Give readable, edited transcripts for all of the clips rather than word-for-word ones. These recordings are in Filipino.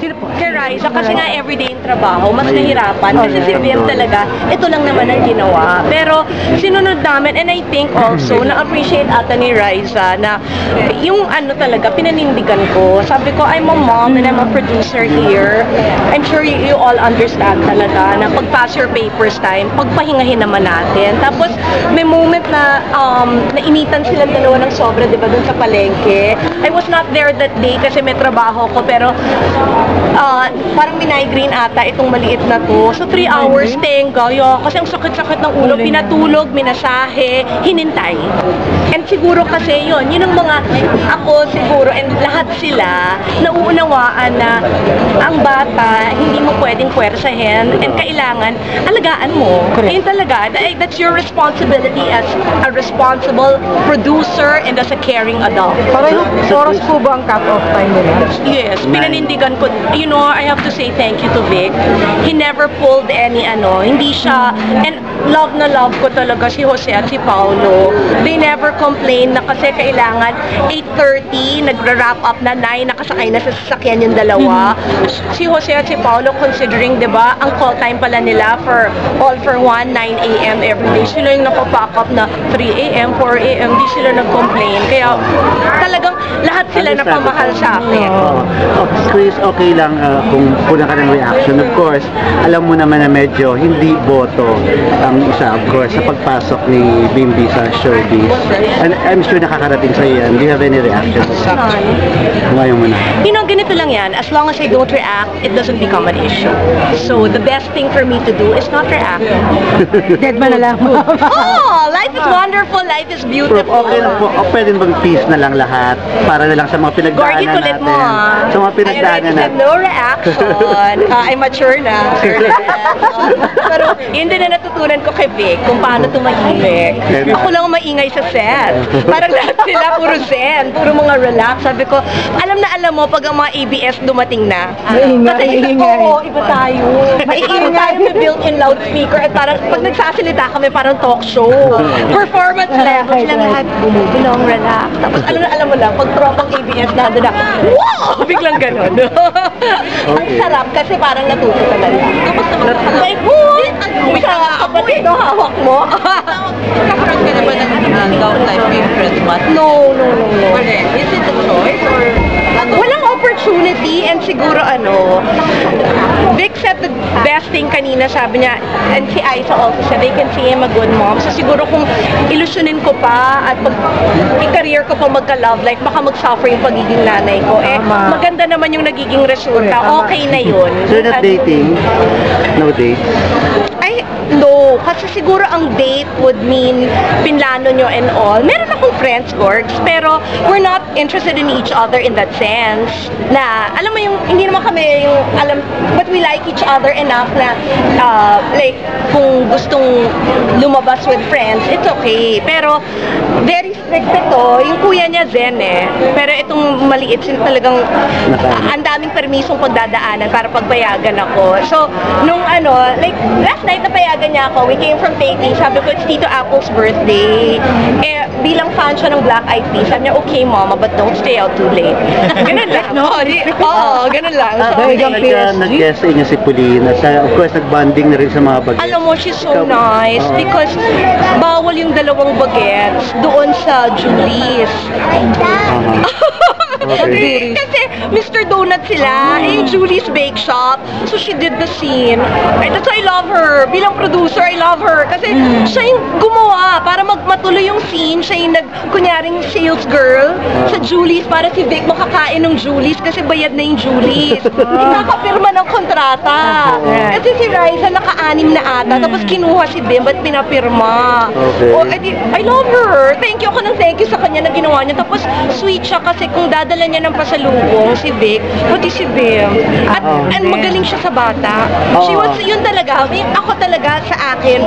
Sino po? Si Raisa, kasi nga everyday yung trabaho, mas nahirapan. Kasi si Bim talaga, ito lang naman ang ginawa. Pero sinunod namin, and I think also, na-appreciate ata ni Raisa na yung ano talaga, pinanindigan ko. Sabi ko, I'm a mom and I'm a producer here. I'm sure you all understand talaga na pag-pass your papers time, pagpahingahin naman natin. Tapos may moment na nainitan silang dalawa ng sobra, di ba, dun sa palengke. I was not there that day kasi may trabaho ko, pero parang migraine ata itong maliit na to. So 3 hours tenga, kasi ang sakit-sakit ng ulo, pinatulog, minasahe, hinintay. And siguro kasi yun ang mga, ako siguro, and lahat sila, nauunawaan na ang bata, hindi mo pwedeng puwersahin, and kailangan, alagaan mo. Yun talaga, that's your responsibility as a responsible producer and as a caring adult. Parang oras po ba ang cut-off time nila? Yes, pinanindigan ko. You know, I have to say thank you to Vic. He never pulled any hindi siya, and love na love ko talaga si Jose at si Paolo. They never complain na kasi kailangan 8:30, nagra-wrap up na 9, nakasakay na sa sasakyan yung dalawa. Si Jose at si Paolo, considering, di ba, ang call time pala nila for all for 1, 9 a.m. every day. Sila yung napapack up na 3 a.m., 4 a.m., di sila nag-complain. Kaya talagang lahat sila napamahal sa akin. Chris, okay lang kung kulang ka ng reaction. Of course, alam mo naman na medyo hindi boto ang isa, of course, sa pagpasok ni Bimbi sa showbiz. And I'm sure nakakarating sa yan. Do you have any reaction? Ngayon mo na. You know, ganito lang yan. As long as I don't react, it doesn't become an issue. So, the best thing for me to do is not react. Dead ba na lang? Oh, life is wonderful. Life is beautiful. Okay lang po. Pwede bang peace na lang lahat? Para na lang sa mga pinagdaanan Gorgie, natin. kulit mo, Sa mga pinagdaanan natin. No reaction. I'm mature na. Pero yun din na natutunan ko kay Vic, kung paano tumahimik. Ako lang maingay sa set. Parang lahat sila puro zen, puro mga relax. Sabi ko, alam mo, pag ang mga ABS dumating na. Kasi oo, iba tayo. Maiingay tayo, may built-in loudspeaker. At parang, pag nagsasalita kami, parang talk show. Performance level. Silang lahat, bumubulong, relax. Tapos alam mo lang, pag tropang ABS nandun na, wow! Biglang ganun. Ang sarap kasi parang natuto ka na lang. Tapos naman, like, boy! Sa kapatid, no, hawak mo. Nakaroon ka na ba ng love life favorite one? No. Is it a choice or Walang opportunity, and siguro Vic said the best thing kanina, sabi niya, and si Aiza also said, they can see him a good mom. So siguro kung ilusunin ko pa at i-career ko pa magka-love life, baka mag-suffer yung pagiging nanay ko. Maganda naman yung nagiging resulta. Okay na yun. So you're not dating? No date? No, kasi siguro ang date would mean pinlano nyo and all. Meron akong friends, Gorgs, pero we're not interested in each other in that sense. Na, alam mo yung, hindi naman kami yung, but we like each other enough na, like, kung gustong lumabas with friends, it's okay. Pero, very strict ito. Yung kuya niya, Zen Pero itong maliit, talagang, ang daming permisong pagdadaanan para pagpayagan ako. So, nung like, last night napayagan niya ako, we came from Tahiti, sabi ko, it's Tito Apple's birthday. Bilang fan siya ng Black Eyed Peas, sabi niya, okay mama, but don't stay out too late. Ganun lang. Ganun lang. So, nag-guest sa inyo si Pauline, at of course, nag-bonding na rin sa mga bagets. Alam mo, she's so nice because bawal yung dalawang bagets doon sa Julie's. Okay. Kasi Mr. Donut sila, yung Julie's Bake Shop. So she did the scene. That's why I love her. Bilang producer, I love her. Kasi siya yung gumawa para matuloy yung scene. Siya yung kunyaring sales girl sa Julie's para si Vic makakain ng Julie's kasi bayad na yung Julie's. Nakapirma ng kontrata. Kasi si Raisa naka-anim na ata. Tapos kinuha si Bim at pinapirma. Okay. I love her. Thank you ako ng thank you sa kanya na ginawa niya. Tapos sweet siya kasi kung dadala niya ng pasalubong si Vic, pati si Bim. At magaling siya sa bata. She was, yun talaga. Ako talaga sa akin,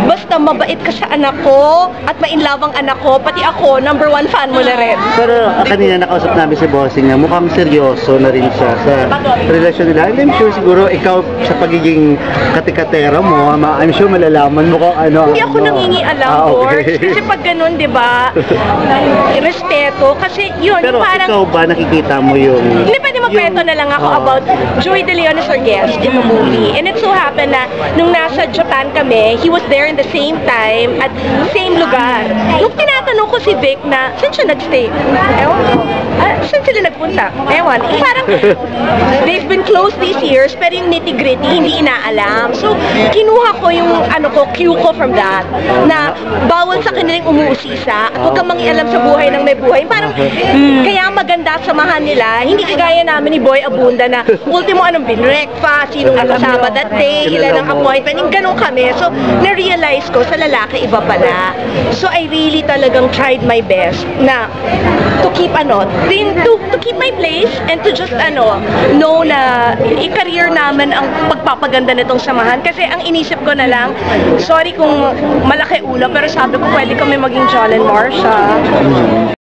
basta mabait ka sa anak ko at mainlove ang anak ko, pati ako, #1 fan mo na rin. Pero kanina nakausap namin si Bossing na mukhang seryoso na rin siya sa relasyon nila. And I'm sure siguro siguro ikaw sa pagiging katikatera mo, I'm sure malalaman mo kung ano. Hindi ako nangingialam, Borge. Kasi pag ganun, di ba, respeto. Kasi yun, Pero parang... ikaw ba nakikita mo yung... Hindi, pwede magkwento na lang ako about Joey De Leon is our guest in the movie. And it so happened na nung nasa Japan kami, he was there in the same time at same lugar. Nung tinatanong ko si Vic na, saan siya nagstay? Ewan ko. Saan sila nagpunta? Ewan. Parang, they've been close these years, pero yung nitty-gritty, hindi inaalam. So, kinuha ko yung, cue ko from that, na bawal sa kanilang umuusisa, at huwag kang mangialam sa buhay ng may buhay. Parang, kaya maganda samahan nila, hindi kagaya namin ni Boy Abunda na, ultimo anong binreakfast, sinong nakasama that day, ilan ang appointment, yung ganun kami. So, na-realize ko, sa lalaki iba pala. So, I really talagang tried my best na to keep to keep my place and to just know na i-career namin ang pagpapaganda nitong samahan. Kasi ang inisip ko na lang, sorry kung malaki ulo, pero sabi ko pwede kami maging John and Marsha.